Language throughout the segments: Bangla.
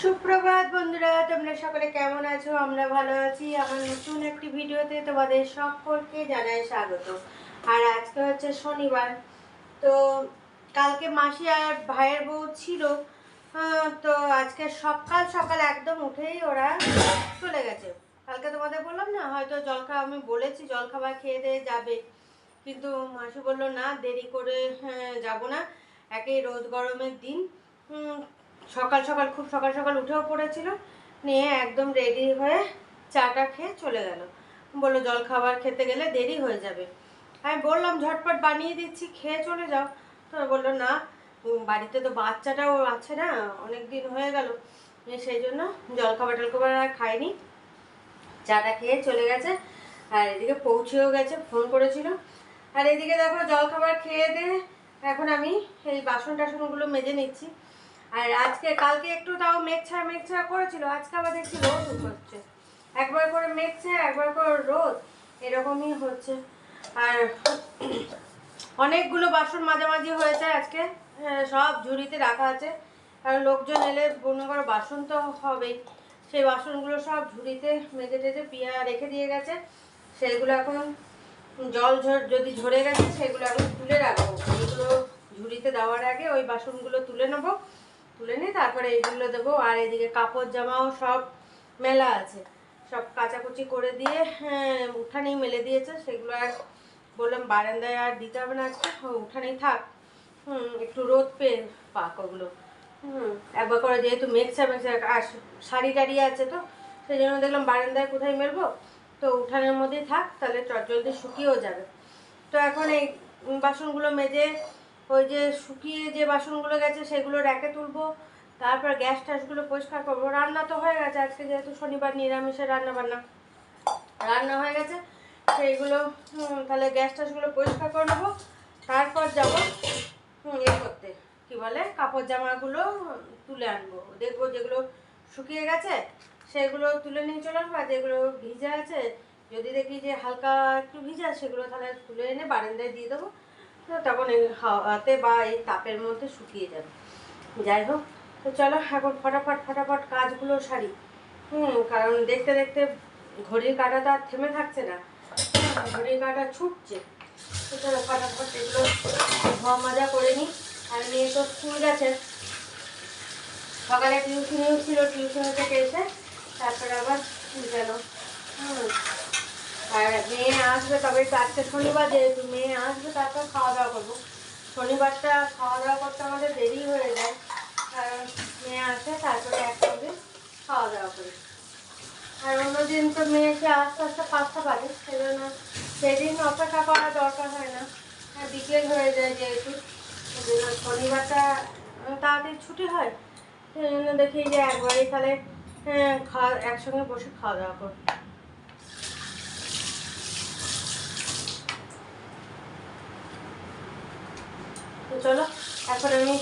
সুপ্রভাত বন্ধুরা, তোমরা সকলে কেমন আছো? আমরা ভালো আছি। আমার নতুন একটি ভিডিওতে তোমাদের সকলকে জানাই স্বাগত। আর আজকে হচ্ছে শনিবার, তো কালকে মাসি আর ভাইয়ের বউ ছিল। তো আজকে সকাল সকাল একদম উঠেই ওরা চলে গেছে। কালকে তোমাদের বললাম না, হয়তো আমি বলেছি জলখাবার খেয়ে দিয়ে যাবে, কিন্তু মাসি বললো না, দেরি করে যাব না, একেই রোদ গরমের দিন। সকাল সকাল খুব সকাল সকাল উঠেও পড়েছিল, নিয়ে একদম রেডি হয়ে চাটা খেয়ে চলে গেল। বললো জলখাবার খেতে গেলে দেরি হয়ে যাবে। আমি বললাম ঝটপট বানিয়ে দিচ্ছি, খেয়ে চলে যাও। তো বললো না, বাড়িতে তো বাচ্চাটাও আছে না, অনেক দিন হয়ে গেল, সেই জন্য জলখাবার আর খায়নি, চাটা খেয়ে চলে গেছে। আর এদিকে পৌঁছেও গেছে, ফোন করেছিল। আর এদিকে দেখো জলখাবার খেয়ে দিয়ে এখন আমি এই বাসন টাসনগুলো মেজে নিচ্ছি। আর আজকে কালকে একটু তাও মেঘ ছাড়া করেছিল, আজকে আবার দেখছি রোদ হচ্ছে, একবার করে মেঘছে একবার করে রোদ, এরকমই হচ্ছে। আর অনেকগুলো বাসন মাঝামাঝি হয়েছে আজকে, সব ঝুড়িতে রাখা আছে, কারণ লোকজন এলে মনে করো বাসন তো হবেই। সেই বাসনগুলো সব ঝুড়িতে মেজে টেজে পিয়া রেখে দিয়ে গেছে, সেইগুলো এখন যদি ঝরে গেছে সেগুলো এখন তুলে রাখবো। এইগুলো ঝুড়িতে দেওয়ার আগে ওই বাসনগুলো তুলে নেবো, তুলে নিয়ে তারপরে এইগুলো দেবো। আর এদিকে কাপড় জামাও সব মেলা আছে, সব কাচাকুচি করে দিয়ে উঠানেই মেলে দিয়েছে। সেগুলো আর বললাম বারান্দায় আর দিতে হবে না, আজকে উঠানেই থাক, একটু রোদ পেয়ে পাক ওগুলো। একবার করে যেহেতু মেঘছা আর শাড়ি টাড়ি আছে, তো সেই জন্য দেখলাম বারান্দায় কোথায় মেলবো, তো উঠানের মধ্যেই থাক, তাহলে চটজলদি শুকিয়েও যাবে। তো এখন এই বাসনগুলো মেজে ওই যে শুকিয়ে যে বাসনগুলো গেছে সেগুলো র্যাকে তুলবো, তারপর গ্যাস ট্যাসগুলো পরিষ্কার করবো। রান্না তো হয়ে গেছে, আজকে যেহেতু শনিবার নিরামিষের রান্না হয়ে গেছে, সেইগুলো তাহলে গ্যাস ট্যাসগুলো পরিষ্কার করে নেবো। তারপর যাবো করতে, কি বলে, কাপড় জামাগুলো তুলে আনবো। দেখবো যেগুলো শুকিয়ে গেছে সেগুলো তুলে নিয়ে চলে আসবো, আর যেগুলো ভিজে আছে যদি দেখি যে হালকা একটু ভিজা, সেগুলো তাহলে তুলে এনে বারান্দায় দিয়ে দেবো। তো তখন এই হাওয়াতে বা এই তাপের মধ্যে শুকিয়ে যাবে। যাই হোক, তো চলো এখন ফটাফট কাজগুলো সারি। কারণ দেখতে দেখতে ঘড়ির কাঁটা তো আর থেমে থাকছে না, ঘড়ির কাঁটা ছুটছে। তো চলো ফটাফট এগুলো ধোয়া মাজা করে নিই। আর মেয়ে তো স্কুল গেছে, সকালে টিউশনিও ছিল, টিউশনি থেকে এসে তারপরে আবার স্কুল গেল। আর মেয়ে আসবে, তবে তো আজকে শনিবার, যেহেতু মেয়ে আসবে তারপর খাওয়া দাওয়া করবো। শনিবারটা খাওয়া দাওয়া করতে আমাদের দেরি হয়ে যায়, কারণ মেয়ে আসে তারপরে একসঙ্গে খাওয়া দাওয়া করি। আর অন্যদিন তো মেয়েকে আস্তে আস্তে 5টা বাজে, সেই জন্য সেদিন অপেক্ষা করা দরকার হয় না, বিকেল হয়ে যায় যেহেতু। শনিবারটা তাড়াতাড়ি ছুটি হয়, সেই জন্য দেখি যে একবারই তাহলে একসঙ্গে বসে খাওয়া দাওয়া করবো। তো চলো এখন আমি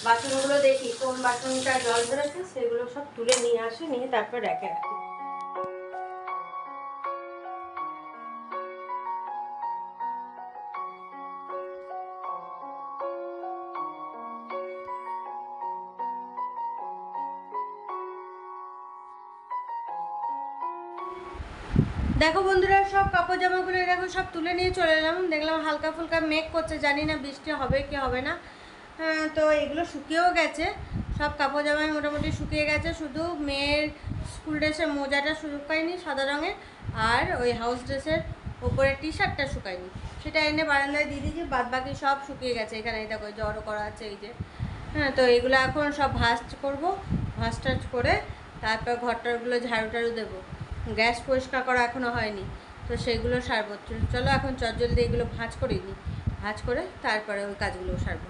বাসনগুলো দেখি কোন বাসনটা জল ধরেছে, সেগুলো সব তুলে নিয়ে আসি, নিয়ে তারপর রেখে রাখি। দেখো বন্ধুরা, সব কাপড় জামাগুলো দেখো সব তুলে নিয়ে চলে এলাম। দেখলাম হালকা ফুলকা মেঘ করছে, জানি না বৃষ্টি হবে কি হবে না। তো এগুলো শুকিয়েও গেছে, সব কাপড় জামাই মোটামুটি শুকিয়ে গেছে, শুধু মেয়ের স্কুল ড্রেসের মোজাটা শুকায়নি সাদা রঙের, আর ওই হাউস ড্রেসের উপরে টি শার্টটা শুকায়নি, সেটা এনে বারান্দায় দিয়ে দিয়েছি। বাদ বাকি সব শুকিয়ে গেছে, এখানে দেখো জড়ো করা আছে এই যে। তো এগুলো এখন সব ভাঁজ করবো, ভাঁজ টাজ করে তারপর ঘরটারগুলো ঝাড়ু টাড়ু দেবো। গ্যাস পরিষ্কার করা এখনও হয়নি, তো সেগুলো সারবো। চলো এখন চটজলদি এগুলো ভাঁজ করে নিই, ভাঁজ করে তারপরে ওই কাজগুলো সারবো।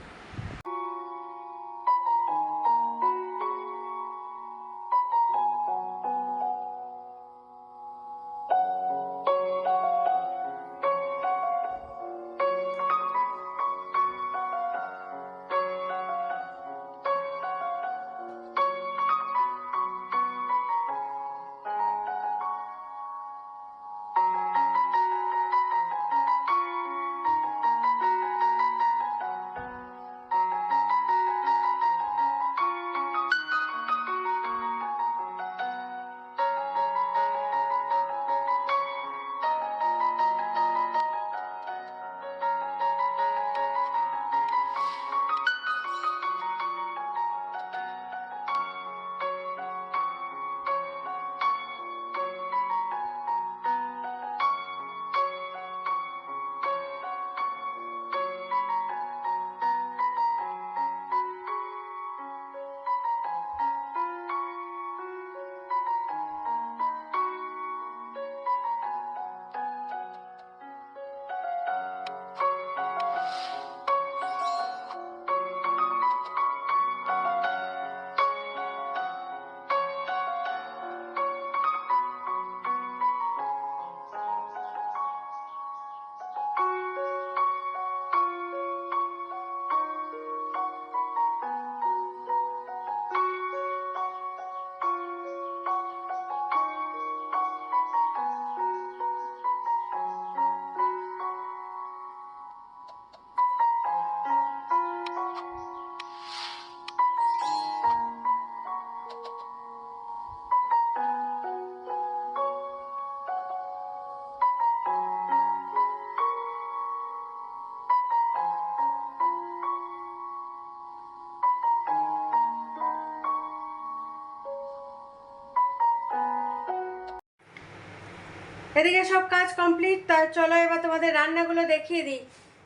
এদিকে সব কাজ কমপ্লিট। তা চলো এবার তোমাদের রান্নাগুলো দেখিয়ে দিই।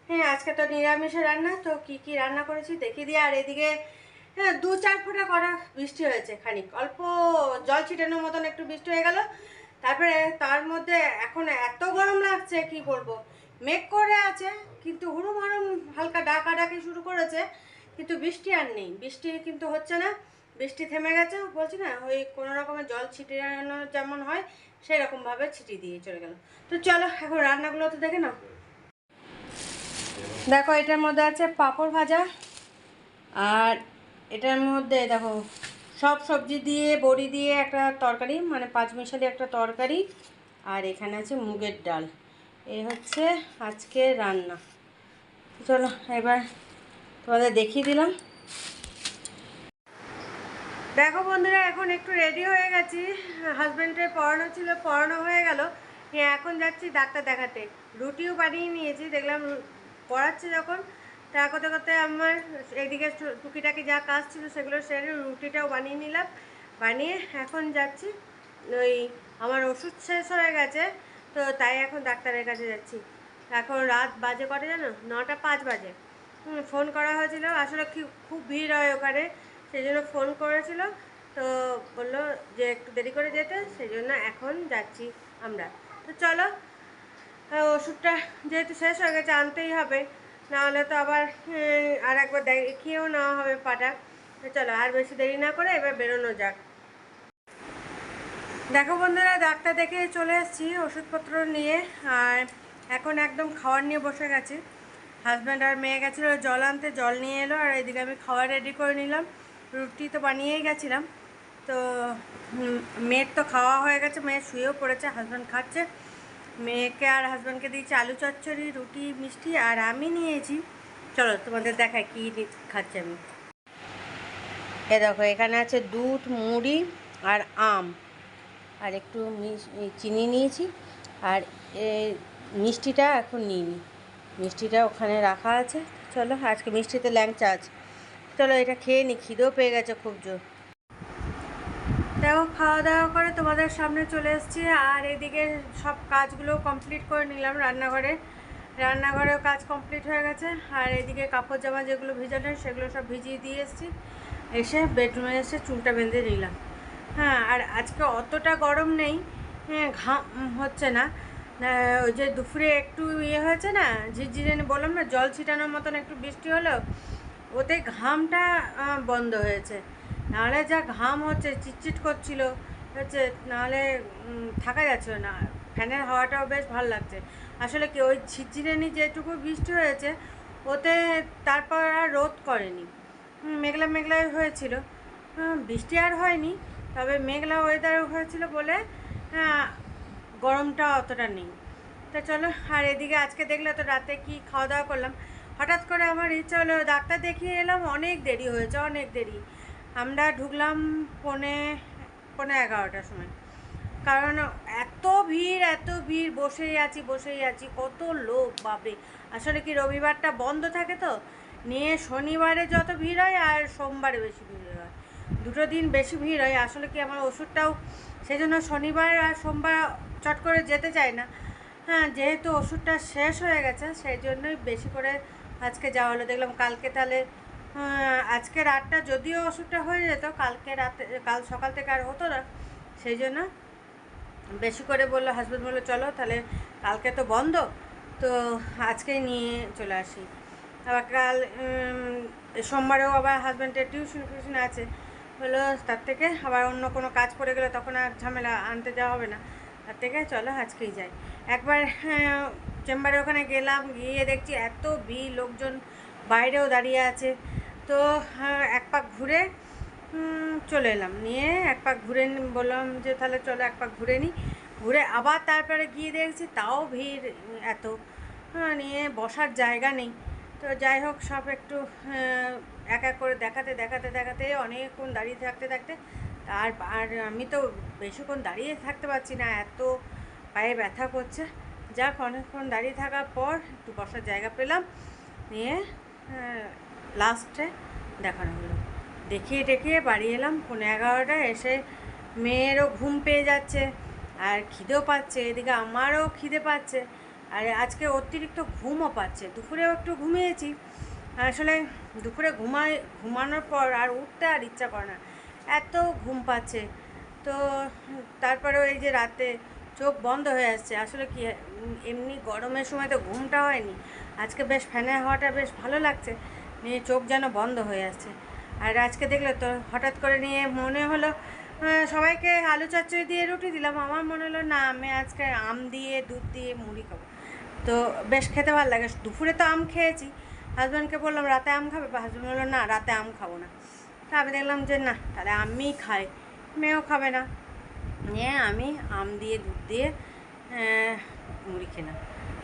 হ্যাঁ, আজকে তো নিরামিষের রান্না, তো কি কি রান্না করেছি দেখিয়ে দিই। আর এদিকে হ্যাঁ 2-4 ফোঁটা করা বৃষ্টি হয়েছে, খানিক অল্প জল ছিটানোর মতন একটু বৃষ্টি হয়ে গেল। তারপরে তার মধ্যে এখন এত গরম লাগছে কি বলবো, মেঘ করে আছে কিন্তু হুড়ুম হাড়ুম হালকা ডাকাডাকি শুরু করেছে, কিন্তু বৃষ্টি আর নেই, বৃষ্টি কিন্তু হচ্ছে না। বৃষ্টি থেমে গেছে, বলছি না ওই কোনো রকমের জল ছিটানো যেমন হয় সেরকমভাবে ছিটিয়ে দিয়ে চলে গেল। তো চলো এখন রান্নাগুলো তো দেখে নাও। দেখো এটার মধ্যে আছে পাঁপড় ভাজা, আর এটার মধ্যে দেখো সব সবজি দিয়ে বড়ি দিয়ে একটা তরকারি, মানে 5 মিশালি একটা তরকারি, আর এখানে আছে মুগের ডাল। এই হচ্ছে আজকে রান্না। চলো এবার তোমাদের দেখিয়ে দিলাম। দেখো বন্ধুরা, এখন একটু রেডি হয়ে গেছি, হাজব্যান্ডের পড়ানো ছিল, পড়ানো হয়ে গেল, এখন যাচ্ছি ডাক্তার দেখাতে। রুটিও বানিয়ে নিয়েছি, দেখলাম পড়াচ্ছে যখন, তা করতে করতে আমার এদিকে টুকিটাকি যা কাজ ছিল সেগুলো সেরে রুটিটাও বানিয়ে নিলাম, বানিয়ে এখন যাচ্ছি। ওই আমার ওষুধ শেষ হয়ে গেছে, তো তাই এখন ডাক্তারের কাছে যাচ্ছি। এখন রাত বাজে কটা জানো, 9টা 5 বাজে। ফোন করা হয়েছিল, আসলে খুব ভিড় হয় ওখানে, সেই জন্য ফোন করেছিল, তো বললো যে একটু দেরি করে যেতে, সেই জন্য এখন যাচ্ছি আমরা। তো চলো, ওষুধটা যেহেতু শেষ হয়ে গেছে আনতেই হবে, নাহলে তো আবার আর একবার দেখিয়েও নেওয়া হবে পাটা। তো চলো আর বেশি দেরি না করে এবার বেরোনো যাক। দেখো বন্ধুরা, ডাক্তার দেখে চলে এসেছি ওষুধপত্র নিয়ে, আর এখন একদম খাওয়ার নিয়ে বসে গেছি। হাজব্যান্ড আর মেয়ে গেছিলো জল আনতে, জল নিয়ে এলো, আর এদিকে আমি খাওয়া রেডি করে নিলাম। রুটি তো বানিয়েই গেছিলাম, তো মেয়ের তো খাওয়া হয়ে গেছে, মেয়ে শুয়েও পড়েছে, হাজব্যান্ড খাচ্ছে। মেয়েকে আর হাজব্যান্ডকে দিয়েছি আলু চচ্চড়ি, রুটি, মিষ্টি, আর আমি নিয়েছি, চলো তোমাদের দেখাই কী খাচ্ছি আমি। এ দেখো এখানে আছে দুধ, মুড়ি আর আম, আর একটু চিনি নিয়েছি, আর মিষ্টিটা এখন নিইনি, মিষ্টিটা ওখানে রাখা আছে। চলো আজকে মিষ্টিতে ল্যাংচা আছে, চলো এটা খেয়ে নিই, খিদেও পেয়ে গেছে খুব জোর। দেখো খাওয়া দাওয়া করে তোমাদের সামনে চলে এসেছি, আর এদিকে সব কাজগুলো কমপ্লিট করে নিলাম। রান্নাঘরেও কাজ কমপ্লিট হয়ে গেছে, আর এদিকে কাপড় জামা যেগুলো ভিজানো সেগুলো সব ভিজিয়ে দিয়ে এসেছি, এসে বেডরুমে এসে চুলটা বেঁধে নিলাম। হ্যাঁ, আর আজকে অতটা গরম নেই, হ্যাঁ ঘাম হচ্ছে না। ওই যে দুপুরে একটু হয়েছে না, ঝিরঝিরে বললাম না, জল ছিটানোর মতন একটু বৃষ্টি হলো, ওতে ঘামটা বন্ধ হয়েছে, নাহলে যা ঘাম হচ্ছে, চিটচিট করছিল হচ্ছে, নাহলে থাকা যাচ্ছিল না। ফ্যানের হাওয়াটাও বেশ ভালো লাগছে। আসলে কি ওই ঝিরঝিরেনি যেটুকু বৃষ্টি হয়েছে ওতে তারপর আর রোদ করেনি, মেঘলা মেঘলাই হয়েছিল, বৃষ্টি আর হয়নি, তবে মেঘলা ওয়েদার হয়েছিল বলে গরমটা অতটা নেই। তো চলো, আর এদিকে আজকে দেখলে তো রাতে কি খাওয়া দাওয়া করলাম, হঠাৎ করে আমার ইচ্ছা হলো, ডাক্তার দেখিয়ে এলাম, অনেক দেরি হয়েছে, অনেক দেরি। আমরা ঢুকলাম পৌনে 11টার সময়, কারণ এত ভিড়, বসেই আছি, কত লোক বাপরে। আসলে কি রবিবারটা বন্ধ থাকে, তো নিয়ে শনিবারে যত ভিড় হয় আর সোমবারে বেশি ভিড় হয়, দুটো দিন বেশি ভিড় হয়। আসলে কি আমার ওষুধটাও সেই জন্য শনিবার আর সোমবার চট করে যেতে চাই না। হ্যাঁ, যেহেতু ওষুধটা শেষ হয়ে গেছে সেই জন্যই বেশি করে আজকে যাওয়া হলো। দেখলাম কালকে তাহলে আজকে রাতটা যদিও ওষুধটা হয়ে যেত, কাল সকাল থেকে আর হতো না, সেই জন্য বেশি করে বললো, হাজব্যান্ড বললো চলো তাহলে, কালকে তো বন্ধ, তো আজকেই নিয়ে চলে আসি। আবার কাল সোমবারেও আবার হাজব্যান্ডের টিউশন আছে, বললো তার থেকে আবার অন্য কোনো কাজ পড়ে গেলে তখন আর ঝামেলা আনতে যাওয়া হবে না, তার থেকে চলো আজকেই যাই। একবার চেম্বারে ওখানে গেলাম, গিয়ে দেখছি এত ভিড়, লোকজন বাইরেও দাঁড়িয়ে আছে, তো এক পাক ঘুরে চলে এলাম, নিয়ে এক পাক ঘুরে বললাম যে তাহলে চলো এক পাক ঘুরে নিই, ঘুরে আবার তারপরে গিয়ে দেখছি তাও ভিড় এত, নিয়ে বসার জায়গা নেই। তো যাই হোক, সব একটু এক এক করে দেখাতে অনেকক্ষণ দাঁড়িয়ে থাকতে আর আমি তো বেশিক্ষণ দাঁড়িয়ে থাকতে পারছি না, এত পায়ে ব্যথা করছে। যাক, অনেকক্ষণ দাঁড়িয়ে থাকার পর একটু বসার জায়গা পেলাম, নিয়ে লাস্টে দেখানো হলো, দেখিয়ে বাড়ি এলাম 11:15। এসে মেয়েরও ঘুম পেয়ে যাচ্ছে, আর খিদেও পাচ্ছে, এদিকে আমারও খিদে পাচ্ছে, আর আজকে অতিরিক্ত ঘুমও পাচ্ছে। দুপুরেও একটু ঘুমিয়েছি, আসলে দুপুরে ঘুমানোর পর আর উঠতে আর ইচ্ছা করে না, এত ঘুম পাচ্ছে। তো তারপরেও এই যে রাতে চোখ বন্ধ হয়ে আসছে, আসলে কি এমনি গরমের সময় তো ঘুমটা হয়নি, আজকে বেশ ফ্যানের হাওয়াটা বেশ ভালো লাগছে, নিয়ে চোখ যেন বন্ধ হয়ে আসছে। আর আজকে দেখলে তো হঠাৎ করে নিয়ে মনে হলো সবাইকে আলু চচ্চড়ি দিয়ে রুটি দিলাম, আমার মনে হলো না আমি আজকে আম দিয়ে দুধ দিয়ে মুড়ি খাবো। তো বেশ খেতে ভালো লাগে। দুপুরে তো আম খেয়েছি, হাজব্যান্ডকে বললাম রাতে আম খাবে, হাজব্যান্ড বললো না রাতে আম খাবো না। তা আমি দেখলাম যে না তাহলে আমিই খাই, মেয়েও খাবে না, নিয়ে আমি আম দিয়ে দুধ দিয়ে মুড়ি খেলাম।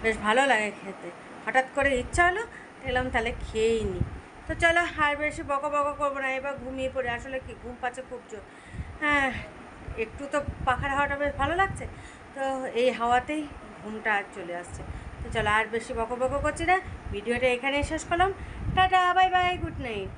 বেশ ভালো লাগে খেতে, হঠাৎ করে ইচ্ছা হলো, দেখলাম তাহলে খেয়েই নি। তো চলো আর বেশি বকো বকো করবো না, এবার ঘুমিয়ে পড়ে, আসলে কি ঘুম পাচ্ছে খুব জোর। হ্যাঁ, একটু তো পাখার হাওয়াটা বেশ ভালো লাগছে, তো এই হাওয়াতেই ঘুমটা আর চলে আসছে। তো চলো আর বেশি বকো বকো করছি না, ভিডিওটা এখানেই শেষ করলাম। Tata, bye bye, good night.